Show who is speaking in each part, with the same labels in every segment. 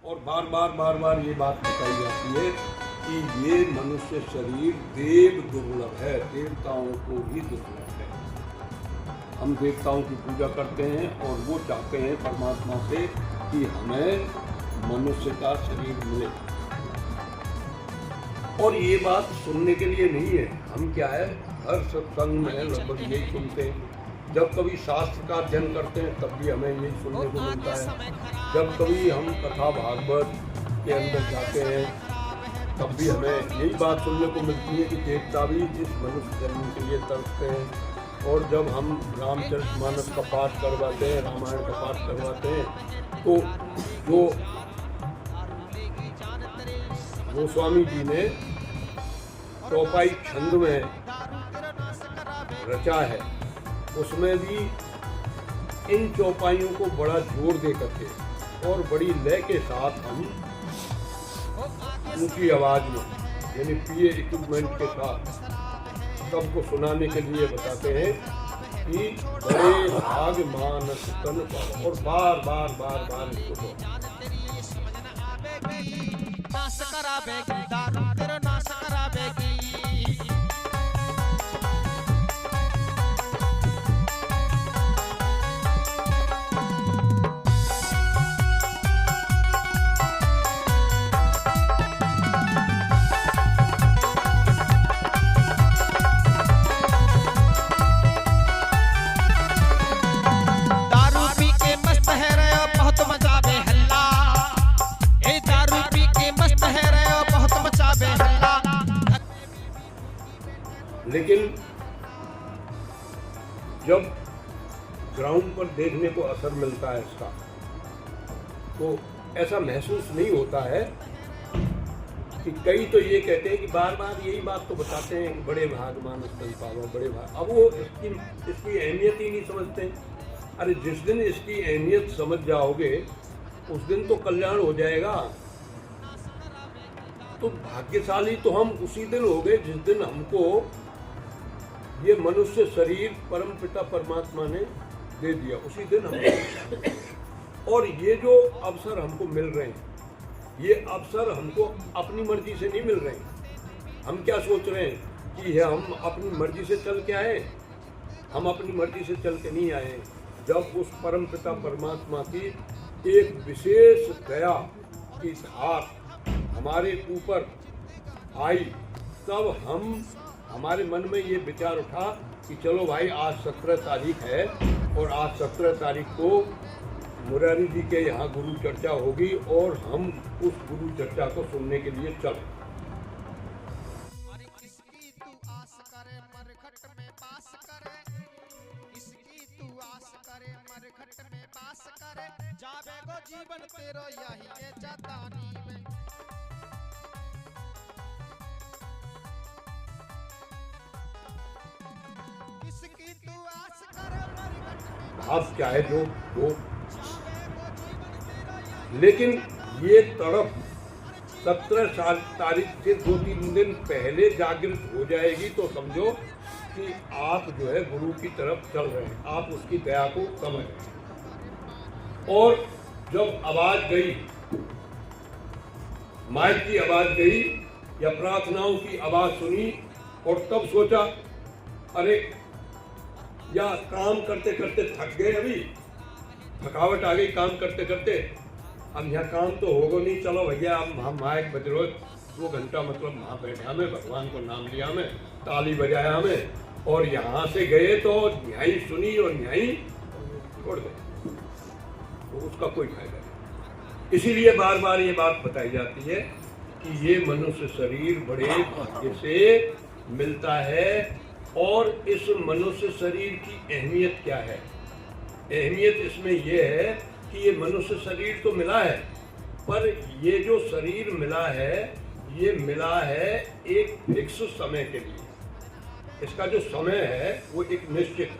Speaker 1: और बार बार ये बात बताई जाती है कि ये मनुष्य शरीर देव दुर्लभ है, देवताओं को भी दुर्लभ है। हम देवताओं की पूजा करते हैं और वो चाहते हैं परमात्मा से कि हमें मनुष्य का शरीर मिले। और ये बात सुनने के लिए नहीं है। हम क्या है, हर सत्संग में लगभग यही सुनते हैं। जब कभी शास्त्र का अध्ययन करते हैं तब भी हमें यही सुनने को मिलता है। जब कभी हम कथा भागवत के अंदर जाते हैं तब भी हमें यही बात सुनने को मिलती है कि देवता भी इस मनुष्य जन्म के लिए तरसते हैं। और जब हम रामचरितमानस का पाठ करवाते हैं, रामायण का पाठ करवाते हैं, तो जो गोस्वामी जी ने चौपाई छंद में रचा है, उसमें भी इन चौपाइयों को बड़ा जोर दे करके और बड़ी लय के साथ हम ऊंची आवाज में, यानी पीए इक्विपमेंट के साथ सबको सुनाने के लिए बताते हैं कि बड़े भाग मानस तन पाओ, और बार बार इसको
Speaker 2: नाश करावेगी, दारू तेरा नाश करावेगी। दारू पी के मस्त है रहे हो, बहुत मचावे हल्ला। ए दारू पी के मस्त है रहे हो, बहुत मचावे हल्ला।
Speaker 1: लेकिन जब ग्राउंड पर देखने को असर मिलता है इसका, तो ऐसा महसूस नहीं होता है कि कई तो ये कहते हैं कि बार बार यही बात तो बताते हैं कि बड़े भाग मानस तन पावा, बड़े भाग। अब वो इसकी अहमियत ही नहीं समझते। अरे जिस दिन इसकी अहमियत समझ जाओगे उस दिन तो कल्याण हो जाएगा। तो भाग्यशाली तो हम उसी दिन हो गए जिस दिन हमको ये मनुष्य शरीर परम पिता परमात्मा ने दे दिया, उसी दिन हम। और ये जो अवसर हमको मिल रहे हैं, ये अवसर हमको अपनी मर्जी से नहीं मिल रहे हैं। हम क्या सोच रहे हैं कि हम अपनी मर्जी से चल के आए? हम अपनी मर्जी से चल के नहीं आए। जब उस परम पिता परमात्मा की एक विशेष दया की धार हमारे ऊपर आई, तब हमारे मन में ये विचार उठा कि चलो भाई, आज 17 तारीख है और आज 17 तारीख को मुरारी जी के यहाँ गुरु चर्चा होगी और हम उस गुरु चर्चा को सुनने के लिए चल।
Speaker 2: इसकी तू आस करे मरघट में पास करे, इसकी तू आस करे मरघट में पास करे, जावे गो जीवन तेरो यही है जतानी में। इसकी तू आस करे मरघट में
Speaker 1: भाव क्या है जो वो, लेकिन ये तड़प 17 तारीख से 2-3 दिन पहले जागृत हो जाएगी तो समझो कि आप जो है गुरु की तरफ चल रहे हैं, आप उसकी दया को समझ रहे हैं। और जब आवाज गई, माइक की आवाज गई या प्रार्थनाओं की आवाज सुनी, और तब सोचा अरे या काम करते करते थक गए, अभी थकावट आ गई काम करते करते, अब यहाँ काम तो होगा नहीं, चलो भैया अब हम माइक बज रो 2 घंटा, मतलब वहाँ बैठा में भगवान को नाम लिया में, ताली बजाया में, और यहाँ से गए तो न्यायी सुनी और न्यायी छोड़ गए, तो उसका कोई फायदा नहीं। इसीलिए बार बार ये बात बताई जाती है कि ये मनुष्य शरीर बड़े भाग्य से मिलता है। और इस मनुष्य शरीर की अहमियत क्या है? अहमियत इसमें यह है कि ये मनुष्य शरीर तो मिला है, पर ये जो शरीर मिला है ये मिला है एक फिक्स समय के लिए। इसका जो समय है वो एक निश्चित,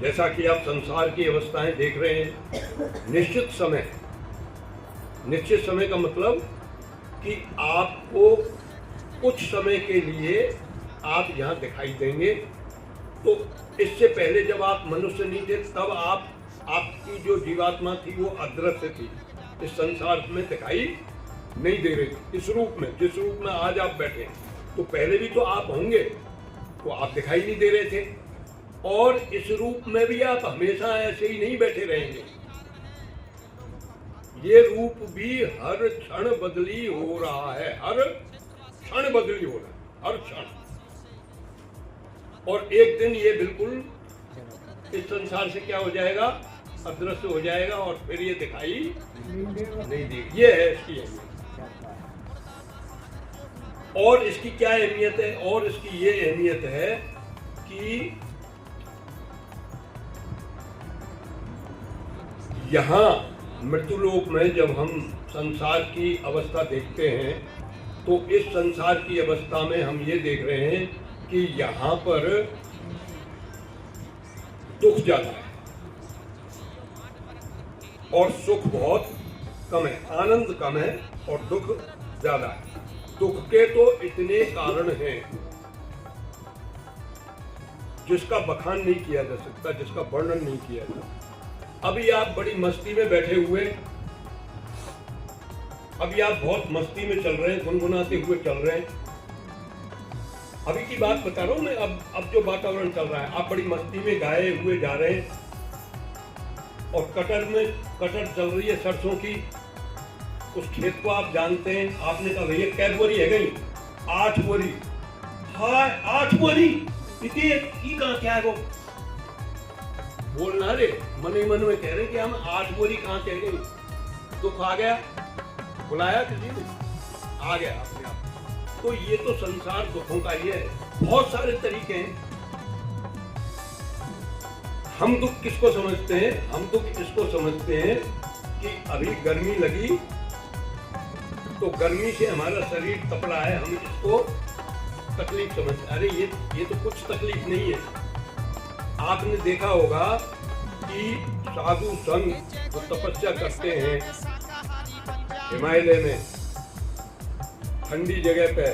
Speaker 1: जैसा कि आप संसार की अवस्थाएं देख रहे हैं, निश्चित समय। निश्चित समय का मतलब कि आपको कुछ समय के लिए आप यहाँ दिखाई देंगे। तो इससे पहले जब आप मनुष्य नहीं थे तब आपकी जो जीवात्मा थी वो अदृश्य थी, इस संसार में दिखाई नहीं दे रहे थे। इस रूप में, जिस रूप में आज आप बैठे हैं, तो पहले भी तो आप होंगे, तो आप दिखाई नहीं दे रहे थे। और इस रूप में भी आप हमेशा ऐसे ही नहीं बैठे रहेंगे। ये रूप भी हर क्षण बदली हो रहा है, हर क्षण बदली हो रहा है, हर क्षण। और एक दिन ये बिल्कुल इस संसार से क्या हो जाएगा, अदृश्य हो जाएगा, और फिर ये दिखाई नहीं देगी। ये है इसकी अहमियत। और इसकी क्या अहमियत है? और इसकी ये अहमियत है कि यहाँ मृत्युलोक में जब हम संसार की अवस्था देखते हैं, तो इस संसार की अवस्था में हम ये देख रहे हैं कि यहाँ पर दुख ज्यादा है और सुख बहुत कम है, आनंद कम है और दुख ज्यादा है। दुख के तो इतने कारण हैं जिसका बखान नहीं किया जा सकता, जिसका वर्णन नहीं किया जा सकता। अभी आप बड़ी मस्ती में बैठे हुए, अभी आप बहुत मस्ती में चल रहे हैं, गुनगुनाते हुए चल रहे हैं। अभी की बात बता रहा हूं मैं। अब जो वातावरण चल रहा है, आप बड़ी मस्ती में गाए हुए जा रहे हैं और कटर चल रही है सरसों की। उस खेत को आप जानते हैं। आपने कहा भैया कै बोरी है गई? 8 बोरी। हाँ 8 बोरी, इतनी कहाँ क्या है वो बोलना रे, मन ही मन में कह रहे कि हम 8 बोरी कहाँ कह गई। दुख आ गया, बुलाया किसी ने, आ गया अपने आप। तो ये तो संसार दुखों का ही है। बहुत सारे तरीके हैं। हम दुख किसको समझते हैं? हम दुख इसको समझते हैं कि अभी गर्मी लगी तो गर्मी से हमारा शरीर तप रहा है, हम इसको तकलीफ समझते। अरे ये तो कुछ तकलीफ नहीं है। आपने देखा होगा कि साधु संत जो तपस्या करते हैं हिमालय में, ठंडी जगह पे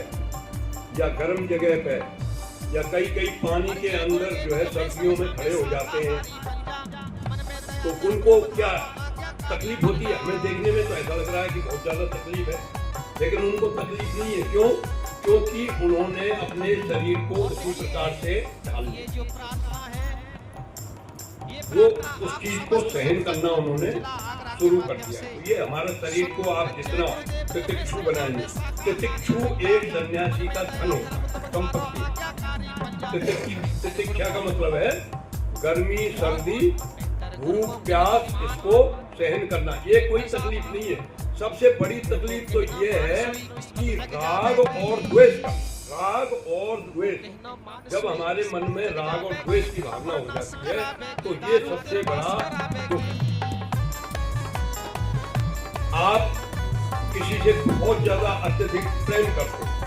Speaker 1: या गर्म जगह पे, या कई पानी के अंदर जो है सर्दियों में खड़े हो जाते हैं, तो उनको क्या तकलीफ होती है? हमें देखने में तो ऐसा लग रहा है कि बहुत ज्यादा तकलीफ है, लेकिन उनको तकलीफ नहीं है। क्यों? क्योंकि उन्होंने अपने शरीर को उसी प्रकार से ढाल लिया, वो उस चीज को सहन करना उन्होंने शुरू कर दिया। तो ये हमारा शरीर को आप जितना तितिक्षु बनाएंगे, तितिक्षु एक सन्यासी का धन होता, संपत्ति। तितिक्षा का मतलब है गर्मी, सर्दी, भूख, प्यास, इसको सहन करना। ये कोई तकलीफ नहीं है। सबसे बड़ी तकलीफ तो ये है कि राग और द्वेष का, राग और द्वेष, जब हमारे मन में राग और द्वेष की भावना हो जाती है, तो ये सबसे बड़ा दुख। आप किसी से बहुत ज्यादा अत्यधिक प्रेम करते हैं,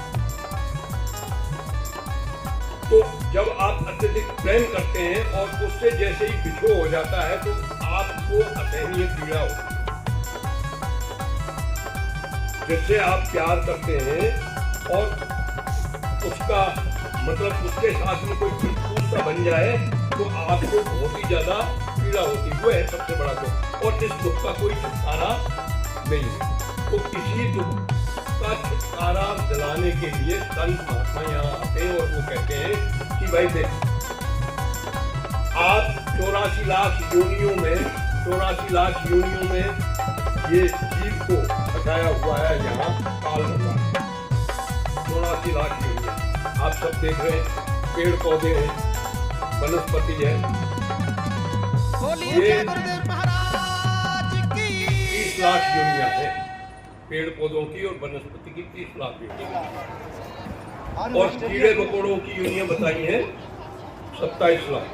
Speaker 1: तो जब आप अत्यधिक प्रेम करते हैं और उससे जैसे ही बिछो हो जाता है, तो आपको असहनीय पीड़ा होती है। जिससे आप प्यार करते हैं और उसका मतलब उसके साथ में कोई दूसरा बन जाए, तो आपको बहुत ही ज्यादा पीड़ा होती है। वो है सबसे बड़ा दुख, और इस दुख का कोई छुटकारा नहीं है। तो इसी दुख का छुटकारा दिलाने के लिए संत महात्मा यहाँ आते हैं और वो कहते हैं कि भाई देख, आप 84 लाख योनियों में ये जीव को हटाया हुआ है यहाँ काल भगवान। 84 लाख योनियां आप सब देख रहे हैं, पेड़ पौधे हैं, वनस्पति है। ये 30 लाख योनियां है, पेड़ पौधों की और वनस्पति की 30 लाख योनियां। और कीड़े मकोड़ों की यूनियन बताई है 27 लाख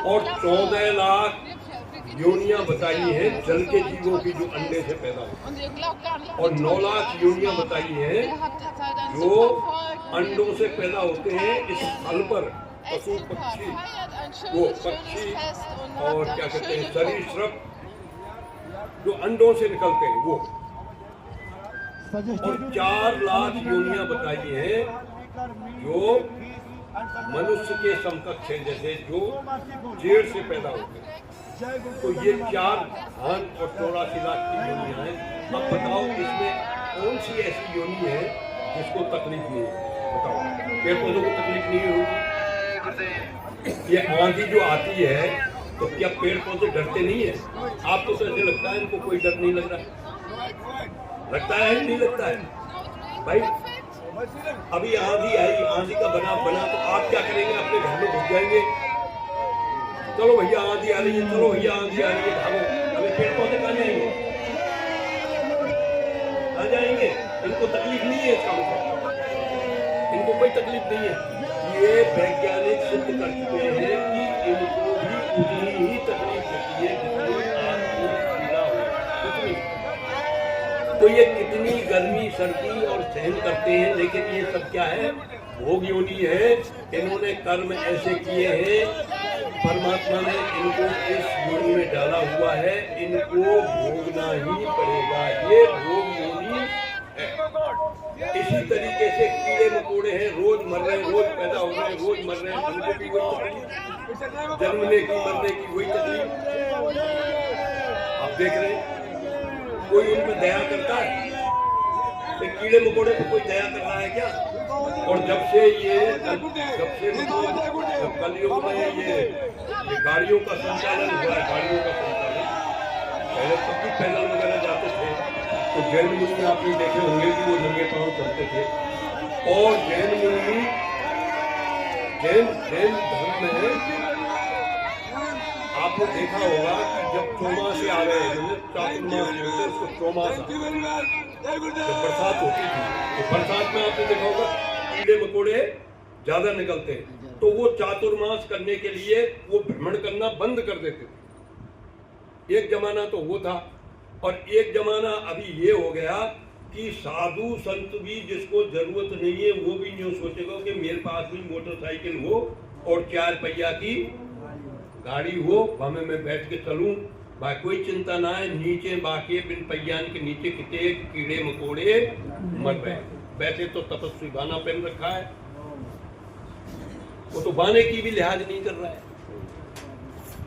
Speaker 1: और 14 लाख यूनियां बताई है जल के जीवों की जो अंडे से पैदा होती, और 9 लाख यूनियां बताई है जो अंडों से पैदा होते हैं इस स्थल पर। पशु पक्षी, वो पक्षी और क्या कहते हैं सरीसृप जो अंडों से निकलते हैं वो, और 4 लाख योनियां बताई है जो मनुष्य के समकक्ष है, जैसे जो जेड़ से पैदा होते हैं। तो ये 4 धान और 84 लाख की योनियां हैं। अब बताओ इसमें कौन सी ऐसी योनि है जिसको तकलीफ नहीं है? बताओ, पेड़ पौधों को तकलीफ नहीं होगी? ये आंधी जो आती है तो क्या पेड़ पौधे डरते नहीं है? आपको तो ऐसे लगता है इनको कोई डर नहीं लग रहा, लगता है नहीं लगता है भाई? अभी आंधी आई, आंधी का बना तो आप क्या करेंगे? अपने घर में घुस जाएंगे, चलो भैया आंधी आ रही है, चलो भैया आंधी आ रही है, भागो। अभी पेड़ पौधे कहाँ जाएंगे? कहाँ जाएंगे? इनको तकलीफ नहीं है इसका मतलब, इनको कोई तकलीफ नहीं है। ये वैज्ञानिक सिद्ध कर चुके हैं कि इनको भी उतनी ही तकलीफ होती है जितनी आपको पीड़ा हो, उतनी। तो ये कितनी गर्मी सर्दी और सहन करते हैं, लेकिन ये सब क्या है? भोग योनि है। इन्होंने कर्म ऐसे किए हैं, परमात्मा ने इनको इस योनि में डाला हुआ है, इनको भोगना ही पड़ेगा। ये भोग योनि है। इसी तरीके से कीड़े मकोड़े हैं, रोज मर रहे हैं, रोज पैदा हो रहे हैं, रोज मर रहे हैं, उनको भी वही तकलीफ, जन्मने की मरने की वही तकलीफ। आप देख रहे हैं कोई उनमें दया करता है? तो कीड़े मकोड़े को कोई दया कर रहा है क्या? और जब से कलयुग में ये गाड़ियों का संचालन हुआ है, गाड़ियों का संचालन, पहले तब भी पैदल वगैरह जाते थे, तो जैन मुनि आपने देखे होंगे कि वो नंगे पांव चलते थे। और जैन मुनि, जैन धर्म में आपने देखा होगा कि जब चौमासे आ रहे हैं, चातुर्मास बोलते उसको चौमास, जब बरसात होती थी तो बरसात में आपने देखा होगा कीड़े मकोड़े ज्यादा निकलते हैं, तो वो चातुर्मास करने के लिए वो भ्रमण करना बंद कर देते थे। एक जमाना तो वो था, और एक जमाना अभी ये हो गया कि साधु संत भी जिसको जरूरत नहीं है वो भी यूँ सोचेगा कि मेरे पास भी मोटरसाइकिल हो और 4 पहिया की गाड़ी हो, हमें मैं बैठ के चलूं, भाई कोई चिंता ना है। नीचे बाकी बिन पहियान के नीचे कितने कीड़े मकोड़े मर रहे हैं। वैसे तो तपस्वी बाना पहन रखा है, वो तो बाने की भी लिहाज नहीं कर रहा है।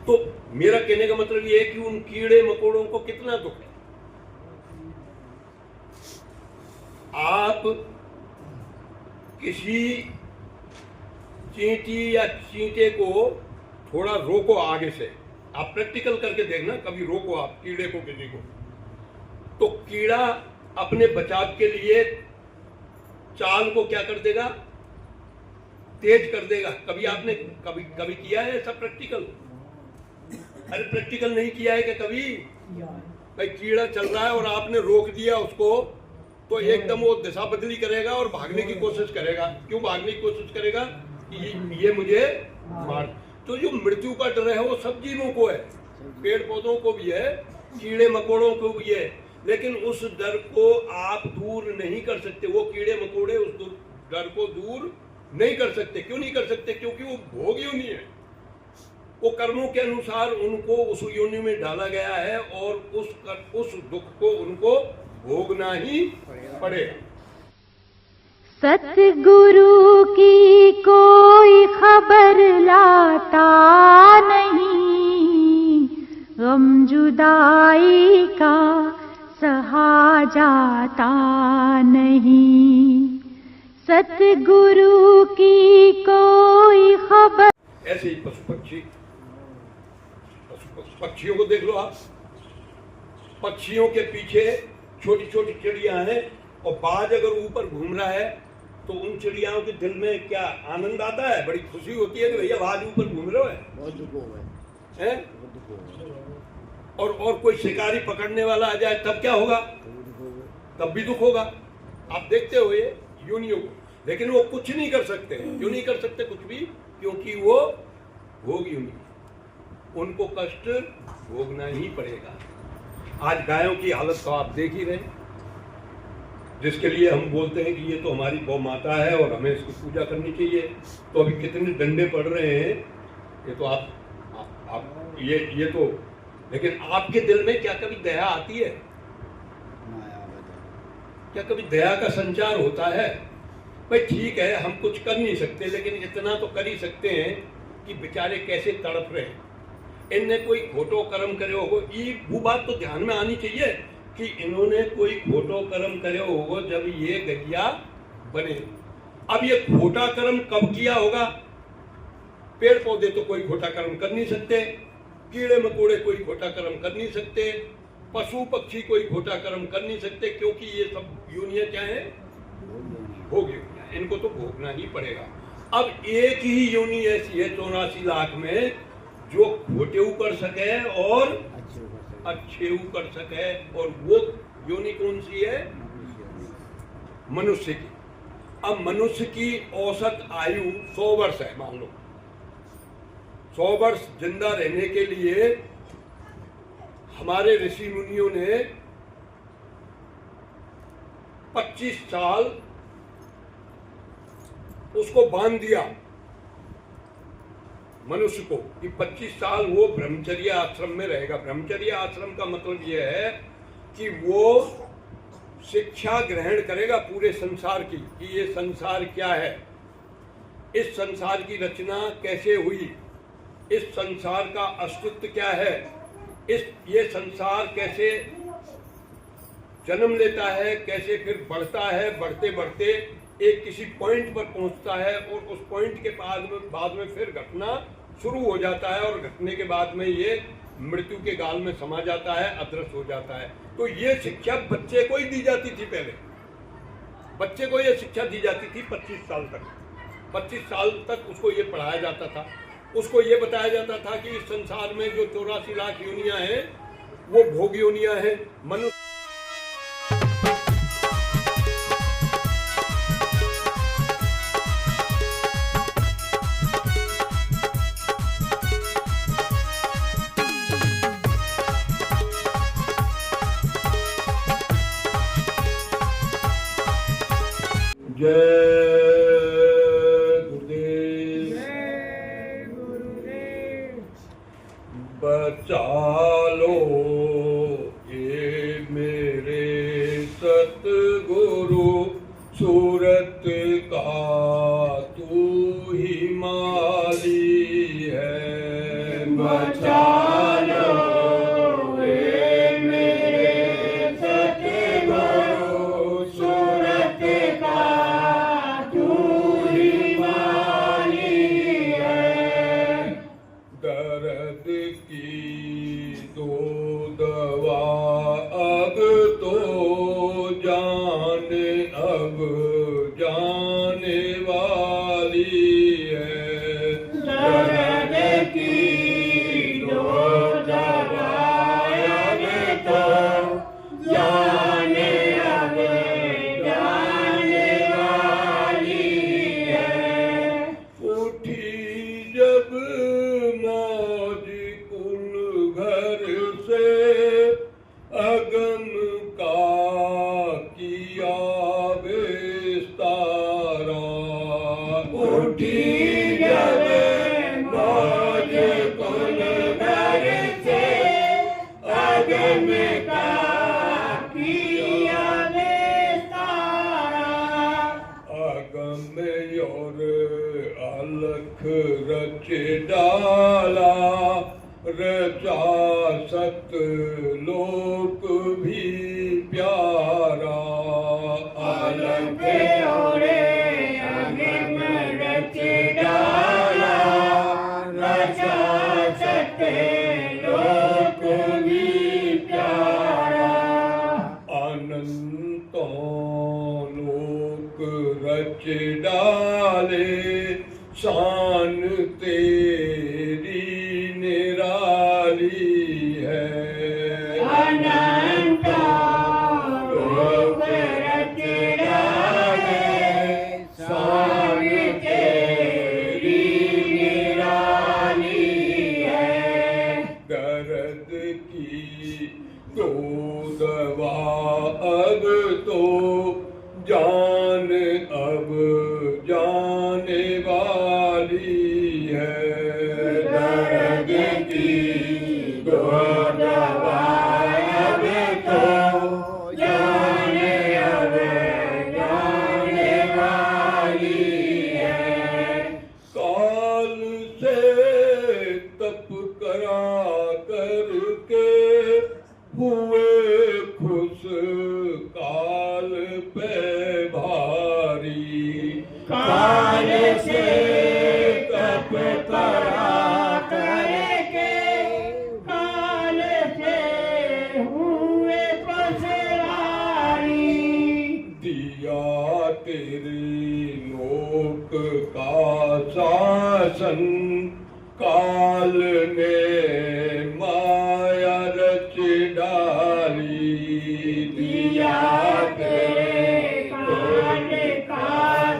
Speaker 1: तो मेरा कहने का मतलब ये है कि उन कीड़े मकोड़ों को कितना दुख है। आप किसी चींटी या चींटे को थोड़ा रोको आगे से, आप प्रैक्टिकल करके देखना, कभी रोको आप कीड़े को, किसी को, तो कीड़ा अपने बचाव के लिए चाल को क्या कर देगा? तेज कर देगा। कभी आपने कभी किया है ऐसा प्रैक्टिकल? अरे प्रैक्टिकल नहीं किया है कि कभी? भाई कीड़ा चल रहा है और आपने रोक दिया उसको, तो एकदम वो दिशा बदली करेगा और भागने की कोशिश करेगा। क्यों भागने की कोशिश करेगा? कि ये मुझे मार। तो जो मृत्यु का डर है वो सब जीवों को है, पेड़ पौधों को भी है, कीड़े मकोड़ों को भी है, लेकिन उस डर को आप दूर नहीं कर सकते। वो कीड़े मकोड़े उस डर को दूर नहीं कर सकते। क्यों नहीं कर सकते? क्योंकि वो भोग योनि है। वो कर्मों के अनुसार उनको उस योनि में डाला गया है और उस दुख को उनको भोगना ही पड़ेगा।
Speaker 3: सतगुरु की कोई खबर लाता नहीं, गम जुदाई का सहा जाता नहीं। सतगुरु की कोई खबर।
Speaker 1: ऐसे ही पशु पक्षियों को देख लो आप, पक्षियों के पीछे छोटी छोटी चिड़िया हैं, और बाज अगर ऊपर घूम रहा है तो उन चिड़ियाओं के दिल में क्या आनंद आता है, बड़ी खुशी होती है कि भैया बाज ऊपर घूम रहे है।
Speaker 4: बहुत दुख हो
Speaker 1: हैं? और कोई शिकारी पकड़ने वाला आ जाए तब क्या होगा? तब भी दुख होगा। आप देखते हो ये योनियों को, लेकिन वो कुछ नहीं कर सकते। क्यों नहीं कर सकते कुछ भी? क्योंकि वो भोग योनि, उनको कष्ट भोगना ही पड़ेगा। आज गायों की हालत तो आप देख ही रहे, जिसके लिए हम बोलते हैं कि ये तो हमारी गौ माता है और हमें इसकी पूजा करनी चाहिए, तो अभी कितने डंडे पड़ रहे हैं। ये तो आप ये तो, लेकिन आपके दिल में क्या कभी दया आती है? क्या कभी दया का संचार होता है? भाई ठीक है, हम कुछ कर नहीं सकते, लेकिन इतना तो कर ही सकते हैं कि बेचारे कैसे तड़प रहे हैं। इनने कोई खोटो कर्म करे होगो। ये वो बात तो ध्यान में आनी चाहिए कि इन्होंने कोई खोटो कर्म करे होगो जब ये गैया बने। अब ये खोटा कर्म कब किया होगा? पेड़ पौधे तो कोई खोटा कर्म कर नहीं सकते, कीड़े मकोड़े कोई खोटा कर्म कर नहीं सकते, पशु पक्षी कोई खोटा कर्म कर नहीं सकते, क्योंकि ये सब योनियां क्या है? भोग योनियां, इनको तो भोगना ही पड़ेगा। अब एक ही योनि ऐसी है 84 लाख में जो खोटे कर सके और अच्छे कर सके, और वो योनि कौन सी है? मनुष्य की। अब मनुष्य की औसत आयु 100 वर्ष है। मान लो 100 वर्ष जिंदा रहने के लिए हमारे ऋषि मुनियों ने 25 साल उसको बांध दिया मनुष्य को कि 25 साल वो ब्रह्मचर्य आश्रम में रहेगा। ब्रह्मचर्य आश्रम का मतलब यह है कि वो शिक्षा ग्रहण करेगा पूरे संसार की, कि ये संसार क्या है, इस संसार की रचना कैसे हुई, इस संसार का अस्तित्व क्या है, ये संसार कैसे जन्म लेता है, कैसे फिर बढ़ता है, बढ़ते बढ़ते एक किसी पॉइंट पर पहुंचता है और उस पॉइंट के बाद में फिर घटना शुरू हो जाता है, और घटने के बाद में ये मृत्यु के गाल में समा जाता है, अदृश्य हो जाता है। तो ये शिक्षा बच्चे को ही दी जाती थी। पहले बच्चे को ये शिक्षा दी जाती थी 25 साल तक। 25 साल तक उसको ये पढ़ाया जाता था, उसको ये बताया जाता था कि इस संसार में जो 84 लाख योनियां हैं वो भोग योनियां हैं। मनुष्य बचा लो ये मेरे सतगुरु, सूरत का तू ही माली है। बचा लो ये मेरे सतगुरु, सूरत का तू ही माली है। दर्द की तो दवा अब तो अब जाने वाली है। दर्द की तो दवा अब तो अब जाने वाली है। उठी जब मौज कुल घर से, अगम का किया विस्तारा। उठी जब मौज कुल घर से, अगम का किया विस्तारा। अगम और अलख रच डाला, रचा सत लोक भी प्यारा। अलख और अगम रच डाला, रचा सत लोक भी प्यारा। अनंतों लोक रच डाले, शान तेरी निराली है। अनंत लोक रच डाले, शान तेरी निराली है। दर्द की तो दवा अब तो अब जाने वाली है। दर्द की तो दवा अब तो अब जाने वाली है। काल से तप करा काल ने माया रच डाली दिया तेरे काल का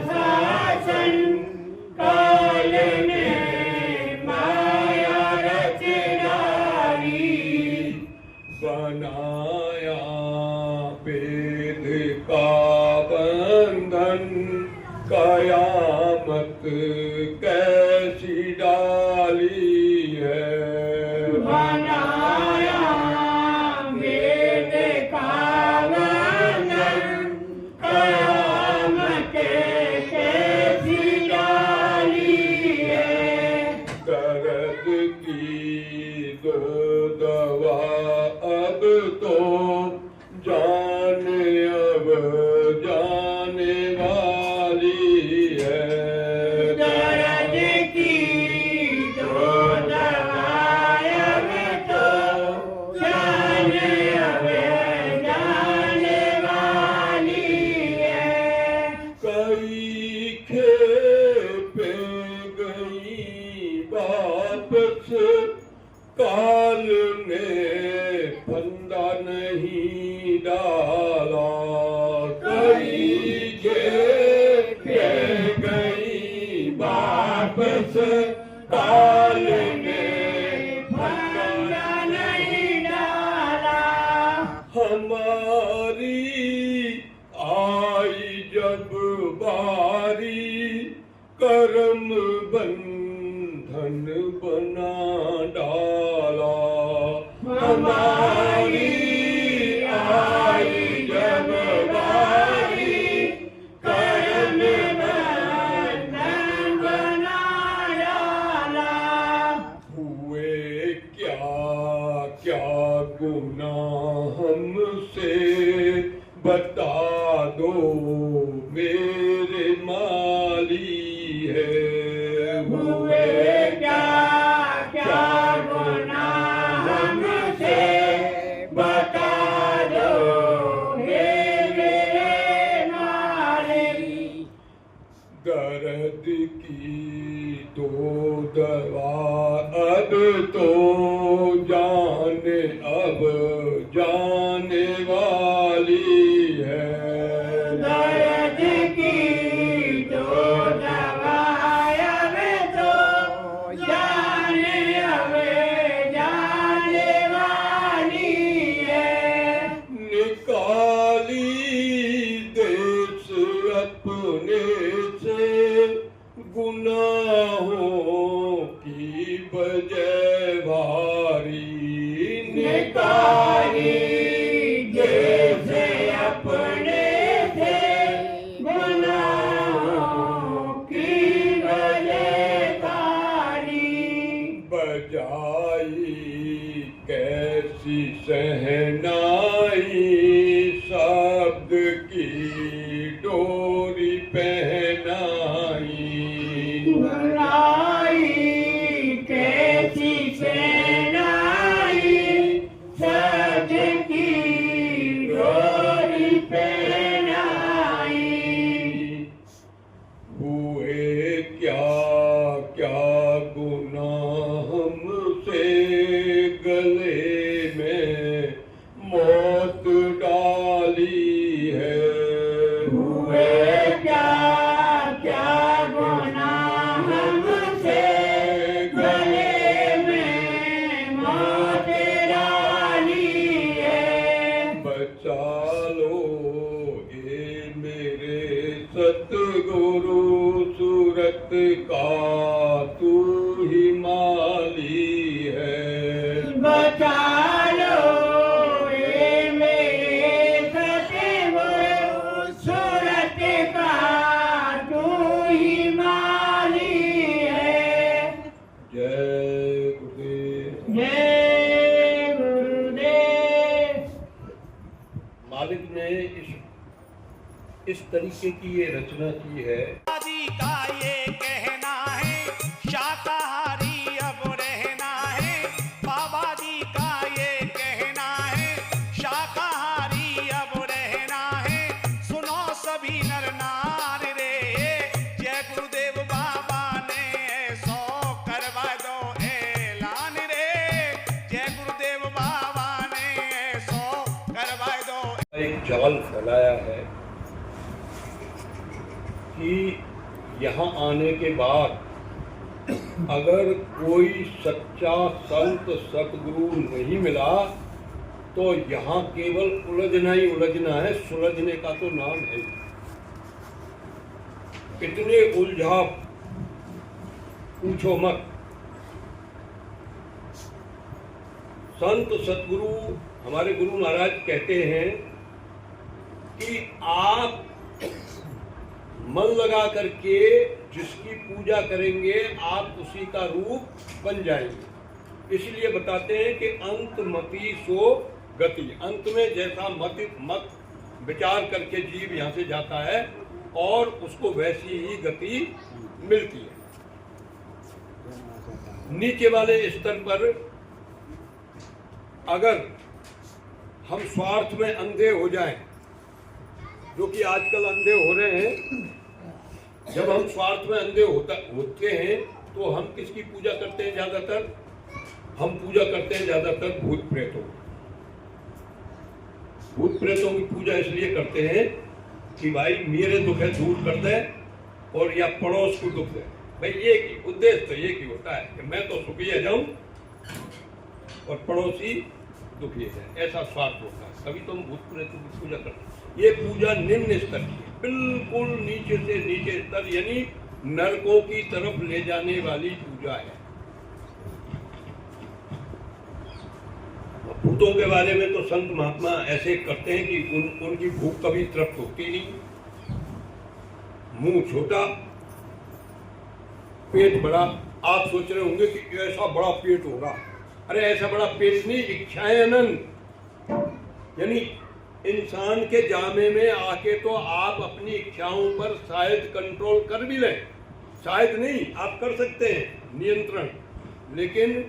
Speaker 1: शासन काल ने माया रच डाली बनाया वेद का बंधन कयामत कैसी डाली है बनाया वेद का बंधन कयामत कैसी डाली है दर्द की दो दवा अब तो जाने अब जाने वाली है दर्द की दो दवाएं अब तो जाने अब जाने वाली है कई खेपे गई वापस काल ने फंदा नहीं डाला कई खेपे गई वापस काल ने फंदा नहीं डाला हमारी आई जब बारी कर्म बंधन बना डाला हमारी आई जब बारी कर्म बंधन बना डाला हुए क्या क्या गुनाह हमसे बता दो मेरे माली है हुए क्या क्या गुनाह हमसे बता दो मेरे माली दर्द की दो दवा अब तो जाने अब जाने वाली है दर्द की दो दवा अब तो जाने अब जाने वाली है निकाली देश अपने से गुनाहों की वजह भारी निकाली जैसे अपने से गुनाहों की वजह भारी बजाई कैसी सहनाई शब्द की डोरी पहनाई बुराई कैसी सहनाई शब्द की डोरी पहनाई हुए क्या क्या गुनाह हमसे गले में मौत डाली है हुए क्या क्या गुनाह हमसे गले में मौत डाली है बचा लो ये मेरे सतगुरु सूरत का तू ही माली है बचा लो ये मेरे सतगुरु सूरत का तू ही माली है जय गुरुदेव जय गुरुदेव मालिक ने इस तरीके की ये रचना की है
Speaker 2: आदि का ये कहना है शाकाहारी अब रहना है बाबा जी का ये कहना है शाकाहारी अब रहना है सुनो सभी नर नारी रे जय गुरुदेव बाबा ने सौ
Speaker 1: जाल फैलाया है कि यहाँ आने के बाद अगर कोई सच्चा संत सतगुरु नहीं मिला तो यहाँ केवल उलझना ही उलझना है, सुलझने का तो नाम है। इतने उलझा पूछो मत। संत सतगुरु हमारे गुरु महाराज कहते हैं कि आप मन लगा करके जिसकी पूजा करेंगे आप उसी का रूप बन जाएंगे। इसलिए बताते हैं कि अंत मति सो गति। अंत में जैसा मत विचार करके जीव यहाँ से जाता है और उसको वैसी ही गति मिलती है। नीचे वाले स्तर पर अगर हम स्वार्थ में अंधे हो जाएं, जो कि आजकल अंधे हो रहे हैं, जब हम स्वार्थ में अंधे होते हैं तो हम किसकी पूजा करते हैं ज्यादातर? हम पूजा करते हैं ज्यादातर भूत प्रेतों। भूत प्रेतों की पूजा इसलिए करते हैं कि भाई मेरे दुख है दूर कर दे और या पड़ोस को दुख दे। भाई एक ही उद्देश्य तो एक ही होता है कि मैं तो सुखी है जाऊं और पड़ोसी दुखी है जाए, ऐसा स्वार्थ होता है। तभी तो हम भूत प्रेतों की पूजा करते हैं। ये पूजा निम्न स्तर की है, बिल्कुल नीचे से नीचे स्तर, यानी नरकों की तरफ ले जाने वाली पूजा है। भूतों के बारे में तो संत महात्मा ऐसे करते हैं कि उनकी भूख कभी तृप्त होती नहीं। मुंह छोटा, पेट बड़ा। आप सोच रहे होंगे कि ऐसा बड़ा पेट होगा। अरे ऐसा बड़ा पेट नहीं, इच्छाएं अनंत। यानी इंसान के जामे में आके तो आप अपनी इच्छाओं पर शायद कंट्रोल कर भी लें, शायद नहीं, आप कर सकते हैं नियंत्रण, लेकिन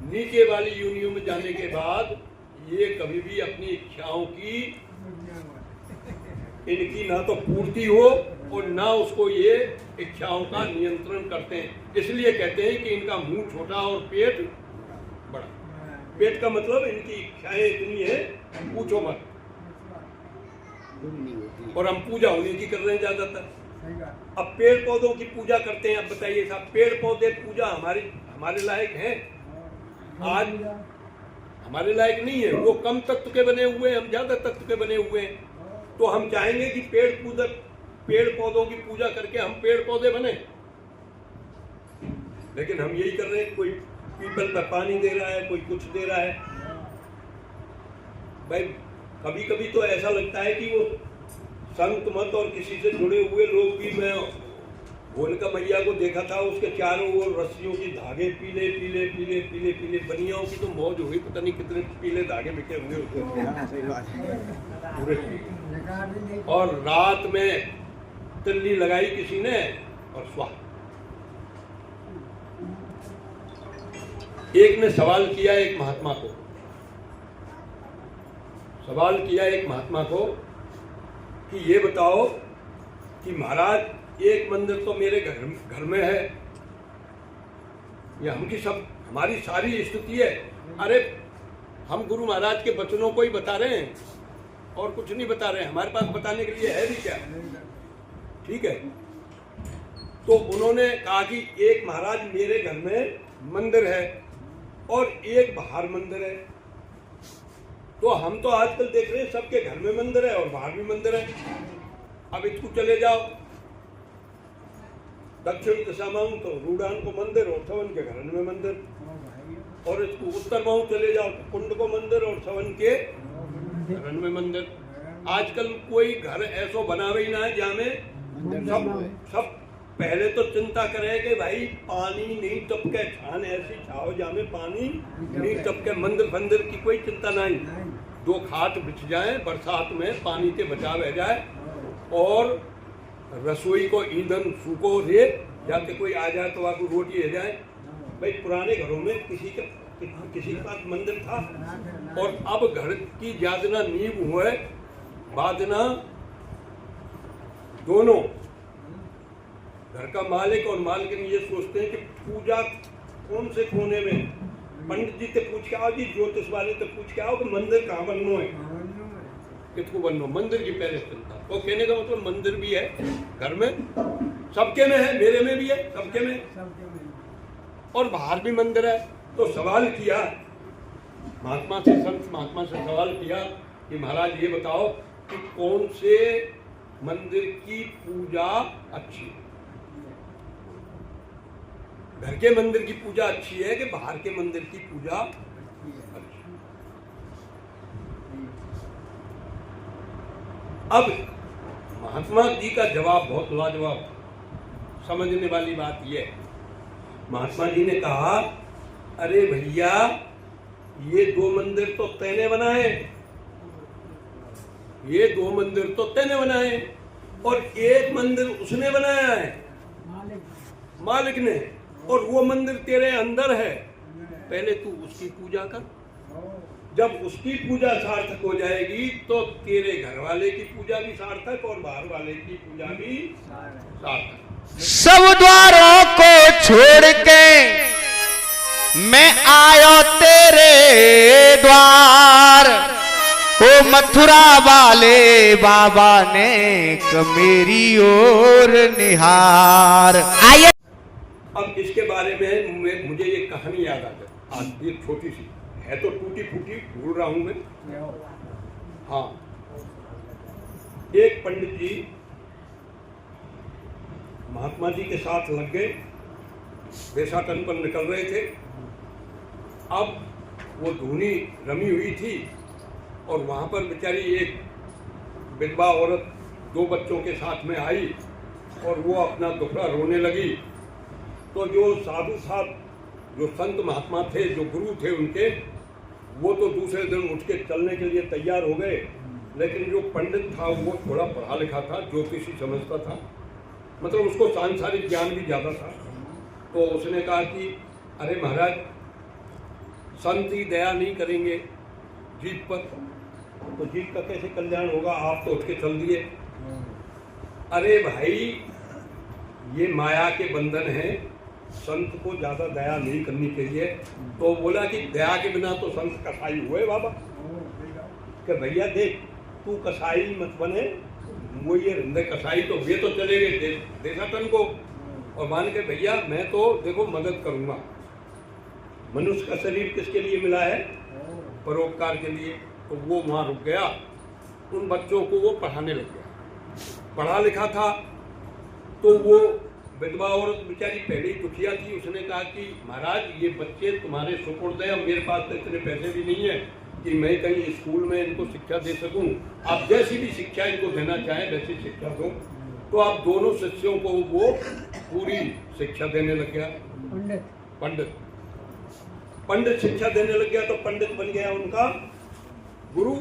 Speaker 1: नीचे वाली योनियों में जाने के बाद ये कभी भी अपनी इच्छाओं की इनकी ना तो पूर्ति हो और ना उसको ये इच्छाओं का नियंत्रण करते हैं। इसलिए कहते हैं कि इनका मुंह छोटा और पेट बड़ा। पेट का मतलब इनकी इच्छाएं इतनी है पूछो मत। और हम पूजा होने की कर रहे हैं ज्यादातर। अब पेड़ पौधों की पूजा करते हैं। अब बताइए साहब, पेड़ पौधे पूजा हमारे लायक है? आज हमारे लायक नहीं है। वो कम तत्व के बने हुए हैं, हम ज्यादा तत्व के बने हुए हैं। तो हम चाहेंगे कि पेड़ पौधों की पूजा करके हम पेड़ पौधे बने, लेकिन हम यही कर रहे हैं। कोई पीपल पर पानी दे रहा है, कोई कुछ दे रहा है। भाई कभी कभी तो ऐसा लगता है कि वो संत मत और किसी से जुड़े हुए लोग भी, मैं होलिका मैया को देखा था, उसके चारों ओर रस्सियों की धागे पीले पीले पीले पीले पीले, बनियाओं की तो मौज हुई, पता नहीं कितने पीले धागे बिके होंगे उसके पूरे। और रात में तिल्ली लगाई किसी ने और स्वाहा। एक ने सवाल किया एक महात्मा को, कि ये बताओ कि महाराज एक मंदिर तो मेरे घर में है, ये हमारी सारी स्थिति है। अरे हम गुरु महाराज के वचनों को ही बता रहे हैं और कुछ नहीं बता रहे हैं, हमारे पास बताने के लिए है भी क्या? ठीक है। तो उन्होंने कहा कि एक महाराज मेरे घर में मंदिर है और एक बाहर मंदिर है। तो हम तो आजकल देख रहे हैं सबके घर में मंदिर है और बाहर भी मंदिर है। अब इसको चले जाओ दक्षिण दिशा में तो रूडान को मंदिर और सवन के घर में मंदिर, और इसको उत्तर में चले जाओ तो कुंड को मंदिर और सवन के घर में मंदिर। आजकल कोई घर ऐसा बनावे ही ना है जहाँ में सब पहले तो चिंता करे कि भाई पानी नहीं टपके, छान ऐसी छाओ जहाँ में पानी नहीं टपके। मंदिर फंदिर की कोई चिंता नहीं, 2 खाट बिछ जाए, बरसात में पानी के बचाव रह जाए और रसोई को ईंधन सूखो रे, जाते कोई आ जाए तो आपको रोटी रह जाए। भाई पुराने घरों में किसी के पास मंदिर था, और अब घर की ज्यादा नींव हुए बादना दोनों, घर का मालिक और मालकिन ये सोचते हैं कि पूजा कौन से कोने में, पंडित जी से पूछ के आओ, जी ज्योतिष वाले से पूछ के आओ कि मंदिर कहाँ बनना है। कितको बनना, मंदिर की पहले चिंता। तो कहने का मतलब मंदिर भी है घर में, सबके में है, मेरे में भी है, सबके में, और बाहर भी मंदिर है। तो सवाल किया महात्मा से, संत महात्मा से सवाल किया कि महाराज ये बताओ कि कौन से मंदिर की पूजा अच्छी है, घर के मंदिर की पूजा अच्छी है कि बाहर के मंदिर की पूजा अच्छी है? अब महात्मा जी का जवाब बहुत लाजवाब, समझने वाली बात यह है। महात्मा जी ने कहा, अरे भैया ये 2 मंदिर तो तैने बनाए, ये 2 मंदिर तो तैने बनाए, और एक मंदिर उसने बनाया है, मालिक ने, और वो मंदिर तेरे अंदर है। पहले तू उसकी पूजा कर, जब उसकी पूजा सार्थक हो जाएगी तो तेरे घर वाले की पूजा भी सार्थक और बाहर वाले की पूजा भी सार्थक।
Speaker 2: सब द्वारों को छोड़ के मैं आयो तेरे द्वार, ओ मथुरा वाले बाबा ने मेरी ओर निहार। आइए
Speaker 1: अब इसके बारे में मुझे ये कहानी याद आ गई, आज ये छोटी सी है तो टूटी फूटी भूल रहा हूं मैं। हाँ, एक पंडित जी महात्मा जी के साथ लग गए, देशाटन पर निकल रहे थे। अब वो धूनी रमी हुई थी और वहां पर बेचारी एक विधवा औरत 2 बच्चों के साथ में आई और वो अपना दुखड़ा रोने लगी। तो जो साधु साहब, जो संत महात्मा थे, जो गुरु थे उनके, वो तो दूसरे दिन उठ के चलने के लिए तैयार हो गए। लेकिन जो पंडित था वो थोड़ा पढ़ा लिखा था, ज्योतिषी समझता था, मतलब उसको सांसारिक ज्ञान भी ज़्यादा था। तो उसने कहा कि अरे महाराज, संत ही दया नहीं करेंगे जीव पर, तो जीव का कैसे कल्याण होगा, आप तो उठ के चल दिए। अरे भाई, ये माया के बंधन है, संत को ज्यादा दया नहीं करनी चाहिए। तो बोला कि दया के बिना तो संत कसाई हुए बाबा, कि भैया देख तू कसाई मत बने, वो ये हृदय कसाई तो वे तो चले गए देशाटन को, और मान के भैया मैं तो देखो मदद करूंगा। मनुष्य का शरीर किसके लिए मिला है? परोपकार के लिए। तो वो वहां रुक गया, उन बच्चों को वो पढ़ाने लग गया। पढ़ा लिखा था तो वो विधवा औरत बेचारी पहले ही दुखिया थी। उसने कहा कि महाराज ये बच्चे तुम्हारे सुपुर्द हैं, और मेरे पास तो इतने पैसे भी नहीं है कि मैं कहीं स्कूल में इनको शिक्षा दे सकूं। आप जैसी भी शिक्षा इनको देना चाहें वैसी शिक्षा दो। तो आप दोनों शिष्यों को वो पूरी शिक्षा देने लग गया। पंडित शिक्षा देने लग गया, तो पंडित बन गया उनका गुरु।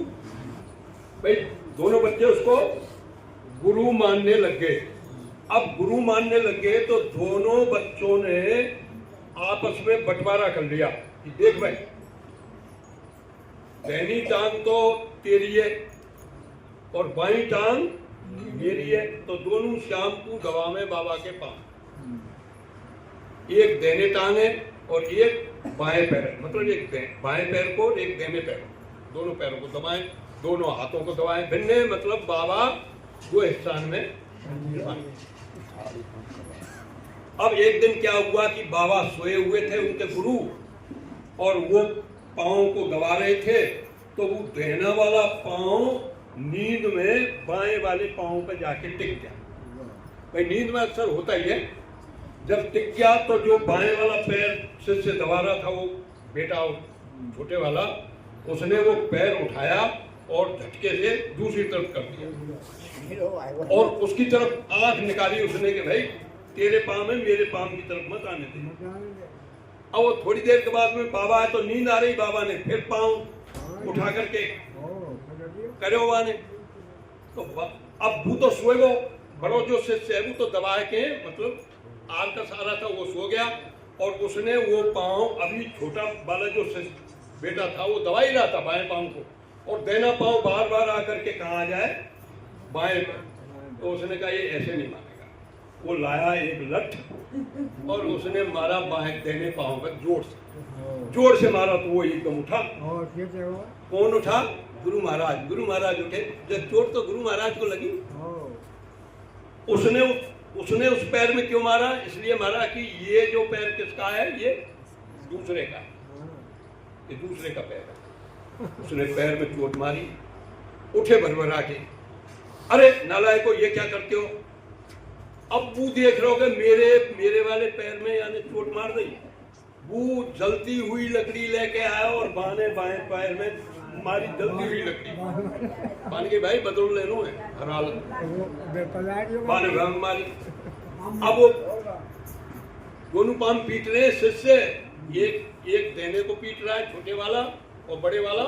Speaker 1: भाई दोनों बच्चे उसको गुरु मानने लग गए। अब गुरु मानने लग गए तो दोनों बच्चों ने आपस में बंटवारा कर लिया कि देख भाई, दाहिनी टांग तो तेरी है और बाईं टांग मेरी है, तो दोनों शाम को दबावे बाबा के पास। एक दाहिने टांग है और एक बाएं पैर है, मतलब एक बाएं पैर को और एक दाहिने पैर, दोनों पैरों को दबाएं, दोनों हाथों को दबाएं। भिन्ने मतलब बाबा वो स्थान में। अब एक दिन क्या हुआ कि बाबा सोए हुए थे उनके गुरु, और वो पांव को दबा रहे थे। तो वो दाहिना वाला पांव नींद में बाएं वाले पांव पे जाके टिक गया। भाई नींद में अक्सर होता ही है, जब टिक गया तो जो बाएं वाला पैर सिर से दबा रहा था वो बेटा छोटे वाला, उसने वो पैर उठाया और झटके से दूसरी तरफ कर दिया, और उसकी तरफ आंख निकाली उसने कि भाई तेरे पांव में मेरे पांव की तरफ मत आने दे। अब वो थोड़ी देर के बाद में बाबा है तो नींद आ रही, बाबा ने फिर पांव उठा करके करे हुआ ने, तो अब वो तो सोए, वो बड़ो जो शिष्य है वो तो दबा के मतलब आग का सहारा था, वो सो गया। और उसने वो पांव, अभी छोटा वाला जो बेटा था वो दबा ही रहा था बाएं पांव को, और देना पांव बार बार आकर के कहा जाए बाएं पर। तो उसने कहा ये ऐसे नहीं मानेगा। वो लाया एक लठ और उसने मारा बाएं देने पांव पर जोर से मारा, तो वो एकदम उठा। कौन उठा? गुरु महाराज उठे। जब चोट तो गुरु महाराज को लगी, उसने उस पैर में क्यों मारा? इसलिए मारा कि ये जो पैर किसका है, ये दूसरे का है, ये दूसरे का पैर है। उसने पैर में चोट मारी, उठे भरभरा के, अरे नालायको ये क्या करते हो? अब वो देख रहे हो कि मेरे वाले पैर में यानी चोट मार दी। वो जलती हुई लकड़ी लेके आया और बाएं पैर में मारी जलती हुई लकड़ी। पानी के भाई बदल ले लो है हर हालत बाने भाग मारी। अब वो दोनों पाम पीट रहे शिष्य, एक देने को पीट रहा है छोटे वाला और बड़े वाला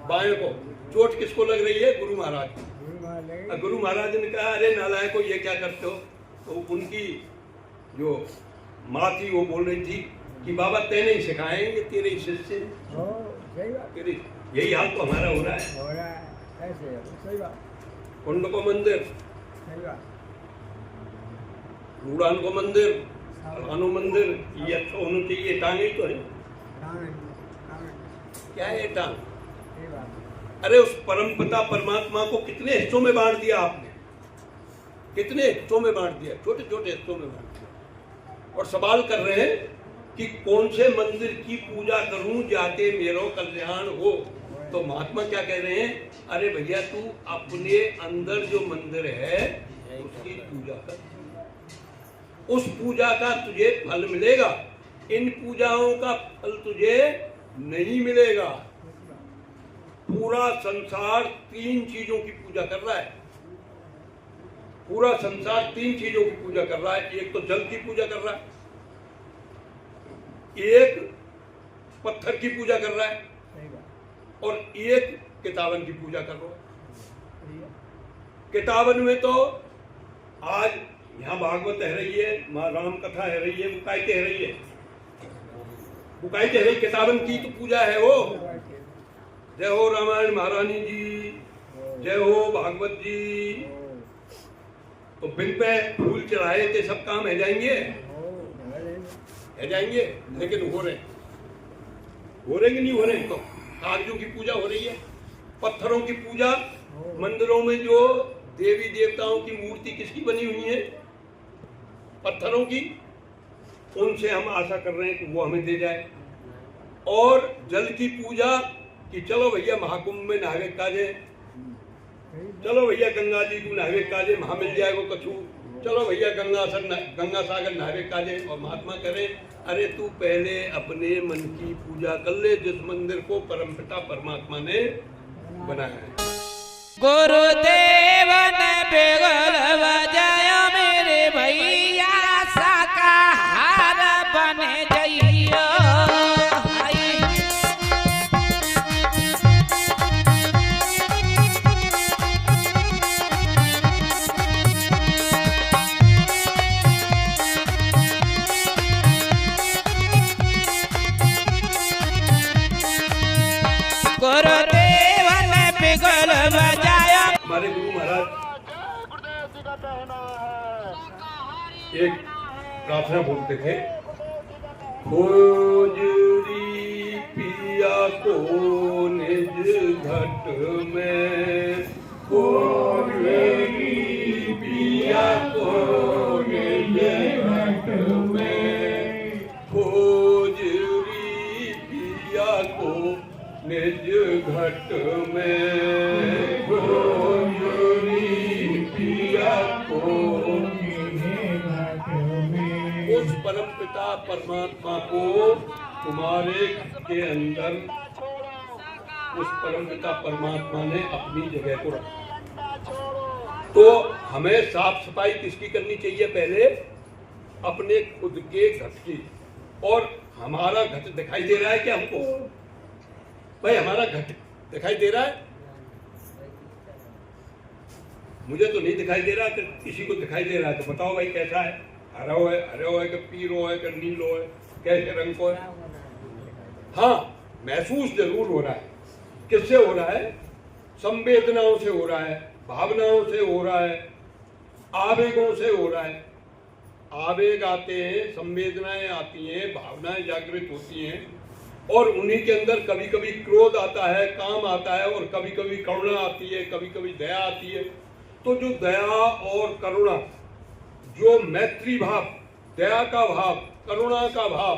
Speaker 1: बाएं को। चोट किसको लग रही है? गुरु महाराज को। गुरु महाराज ने कहा अरे नालायक को ये क्या करते हो? तो उनकी जो माँ थी वो बोल रही थी कि बाबा तेने ही सिखाए, ये तेरे ही शिष्य, तेरे यही हाल तो हमारा हो रहा है। कुंड को मंदिर, रूड़ान को मंदिर, फलानो मंदिर, ये अच्छा होना चाहिए। टांग ही तो है, क्या है ये टांग? अरे उस परम पिता परमात्मा को कितने हिस्सों में बांट दिया आपने, कितने हिस्सों में बांट दिया, छोटे छोटे हिस्सों में बांट दिया। और सवाल कर रहे हैं कि कौन से मंदिर की पूजा करूं जाते मेरो कल्याण हो। तो महात्मा क्या कह रहे हैं? अरे भैया तू अपने अंदर जो मंदिर है उसकी पूजा कर, उस पूजा का तुझे फल मिलेगा। इन पूजाओं का फल तुझे नहीं मिलेगा। पूरा संसार 3 चीजों की पूजा कर रहा है, पूरा संसार 3 चीजों की पूजा कर रहा है। एक तो जल की पूजा कर रहा है, एक पत्थर की पूजा कर रहा है और एक किताबन की पूजा कर रहा है। किताबन में तो आज यहाँ भागवत है रही है, माँ राम कथा है रही है, बुकायते है रही है, बुकायते है रही। किताबन की तो पूजा है वो। जय हो रामायण महारानी जी, जय हो भागवत जी। तो बिन पे फूल चढ़ाए थे सब काम है जाएंगे, है जाएंगे, लेकिन हो रहे कि नहीं हो रहे? तो कागजों की पूजा हो रही है, पत्थरों की पूजा। मंदिरों में जो देवी देवताओं की मूर्ति किसकी बनी हुई है? पत्थरों की। उनसे हम आशा कर रहे हैं कि वो हमें दे जाए। और जल की पूजा कि चलो भैया महाकुंभ में नहावे काजे, चलो भैया गंगा जी को नहावे काजे, वहां मिल जाएगा कछु, चलो भैया गंगा सागर नहावे काजे। और महात्मा करे अरे तू पहले अपने मन की पूजा कर ले, जिस मंदिर को परमपिता परमात्मा ने बनाया है।
Speaker 4: गुरुदेव ने बिगल बजाया मेरे भैया शाकाहार बने जइयो। गुरुदेव ने बिगल बजाया।
Speaker 1: हमारे गुरु महाराज एक प्रार्थना बोलते थे, खोजरी पिया को निज घट में, खोजरी पिया को निज घट में, खोजरी पिया को निज घट में, खोजरी पिया को निज घट में। उस परम पिता परमात्मा को तुम्हारे घर के अंदर, उस परम पिता परमात्मा ने अपनी जगह को रखा। तो हमें साफ सफाई किसकी करनी चाहिए? पहले अपने खुद के घर की। और हमारा घर दिखाई दे रहा है क्या हमको? भाई हमारा घर दिखाई दे रहा है? मुझे तो नहीं दिखाई दे रहा। किसी को दिखाई दे रहा है तो बताओ भाई कैसा है? हरा है कि पीरो है कि नीलो है, कैसे रंग को है? हाँ, महसूस जरूर हो रहा है। किससे हो रहा है? संवेदनाओं से हो रहा है, भावनाओं से हो रहा है, आवेगों से हो रहा है। आवेग आते हैं, संवेदनाएं आती हैं, भावनाएं जागृत होती हैं, और उन्हीं के अंदर कभी कभी क्रोध आता है, काम आता है, और कभी कभी करुणा आती है, कभी कभी दया आती है। तो जो दया और करुणा, जो मैत्री भाव, दया का भाव, करुणा का भाव,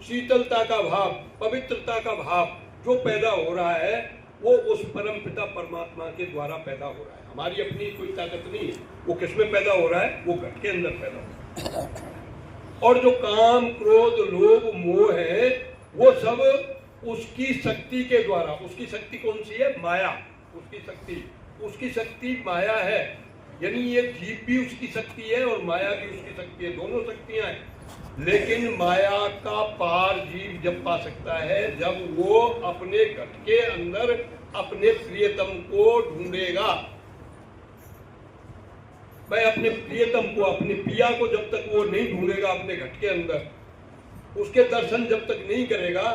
Speaker 1: शीतलता का भाव, पवित्रता का भाव जो पैदा हो रहा है, वो उस परम पिता परमात्मा के द्वारा पैदा हो रहा है। हमारी अपनी कोई ताकत नहीं है। वो किसमें पैदा हो रहा है? वो घट के अंदर पैदा हो रहा है। और जो काम, क्रोध, लोभ, मोह है, वो सब उसकी शक्ति के द्वारा। उसकी शक्ति कौन सी है? माया। उसकी शक्ति माया है। यानी ये जीव भी उसकी शक्ति है और माया भी उसकी शक्ति है, दोनों शक्तियां हैं। लेकिन माया का पार जीव जब पा सकता है, जब वो अपने घट के अंदर अपने प्रियतम को ढूंढेगा। भाई अपने प्रियतम को, अपने पिया को जब तक वो नहीं ढूंढेगा अपने घट के अंदर, उसके दर्शन जब तक नहीं करेगा,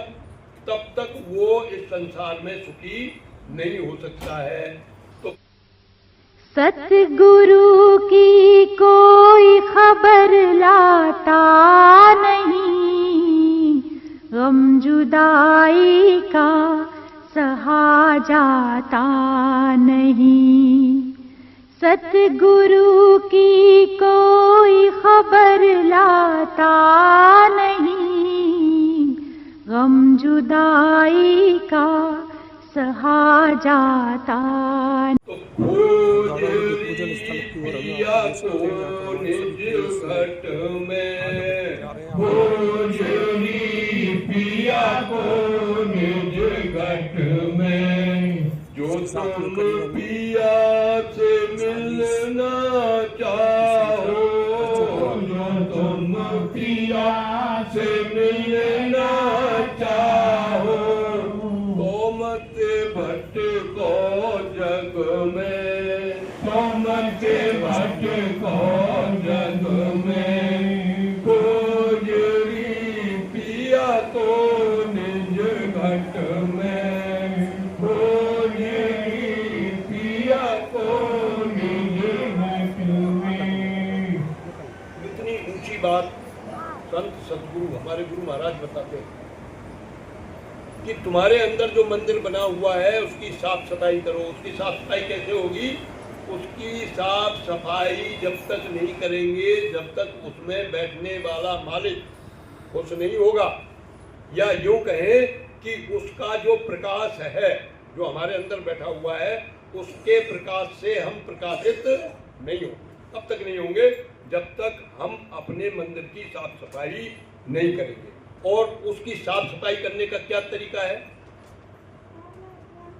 Speaker 1: तब तक वो इस संसार में सुखी नहीं हो सकता है। तो
Speaker 3: सतगुरु की कोई खबर लाता नहीं, गम जुदाई का सहा जाता नहीं। सतगुरु की कोई खबर लाता नहीं, गम जुदाई का सहा जाता।
Speaker 1: तो खोजरी पिया को निज घट में, खोजरी पिया को निज घट में, जो तुम पिया से मिलना चाहो, जो तुम पिया से मिलना चाहो, तो मत भटको जग में, तो मत भटको जग में। खोजरी पिया को निज घट में, खोजरी पिया को निज घट में। इतनी ऊंची बात संत सदगुरु हमारे गुरु महाराज बताते हैं कि तुम्हारे अंदर जो मंदिर बना हुआ है उसकी साफ सफाई करो। उसकी साफ सफाई कैसे होगी? उसकी साफ सफाई जब तक नहीं करेंगे, जब तक उसमें बैठने वाला मालिक खुश नहीं होगा, या यूं कहें कि उसका जो प्रकाश है, जो हमारे अंदर बैठा हुआ है, उसके प्रकाश से हम प्रकाशित नहीं होंगे। तब तक नहीं होंगे जब तक हम अपने मंदिर की साफ सफाई नहीं करेंगे। और उसकी साफ सफाई करने का क्या तरीका है?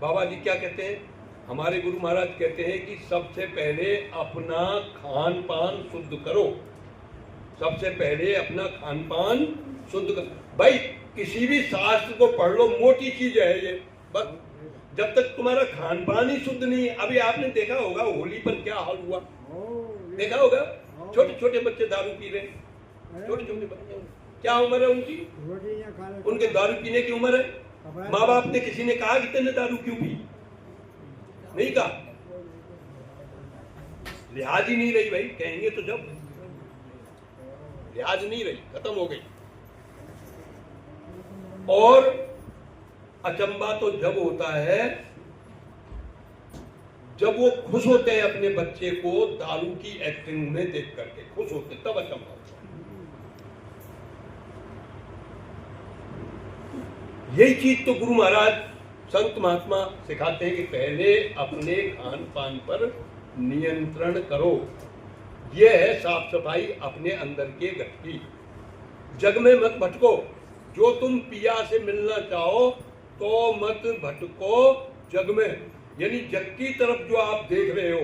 Speaker 1: बाबा जी क्या कहते हैं? हमारे गुरु महाराज कहते हैं कि सबसे पहले अपना खान पान शुद्ध करो। सबसे पहले अपना खान पान शुद्ध करो। भाई किसी भी शास्त्र को पढ़ लो, मोटी चीज है ये, बस जब तक तुम्हारा खान पान ही शुद्ध नहीं है। अभी आपने देखा होगा होली पर क्या हाल हुआ, देखा होगा, छोटे छोटे बच्चे दारू पी रहे, छोटे छोटे बच्चे, क्या उम्र है उनकी? उनके दारू पीने की उम्र है। माँ बाप ने किसी ने कहा कि तेने दारू क्यों पी? नहीं कहा। लिहाज ही नहीं रही भाई, कहेंगे तो जब लिहाज नहीं रही, खत्म हो गई। और अचंबा तो जब होता है जब वो खुश होते हैं अपने बच्चे को दारू की एक्टिंग में देख करके, खुश होते तब अचंबा होता है। यही चीज तो गुरु महाराज संत महात्मा सिखाते हैं कि पहले अपने खान पान पर नियंत्रण करो। यह है साफ सफाई अपने अंदर के घट की। जग में मत भटको। जो तुम पिया से मिलना चाहो तो मत भटको जग में। यानी जग की तरफ जो आप देख रहे हो,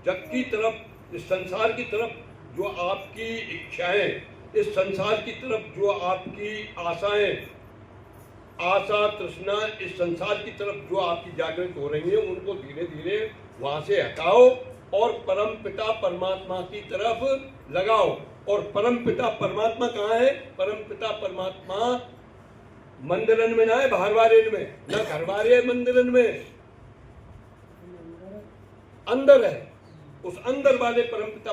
Speaker 1: जग की तरफ, इस संसार की तरफ जो आपकी इच्छाएं, इस संसार की तरफ जो आपकी आशाएं, आशा तृष्णा, इस संसार की तरफ जो आपकी जागृत हो रही है, उनको धीरे धीरे वहां से हटाओ और परम पिता परमात्मा की तरफ लगाओ। और परम पिता परमात्मा कहाँ है? परम पिता परमात्मा मंदिरन में ना है, बाहरवारेन में, ना घरवारे मंदिरन में, अंदर है। उस अंदर वाले परम पिता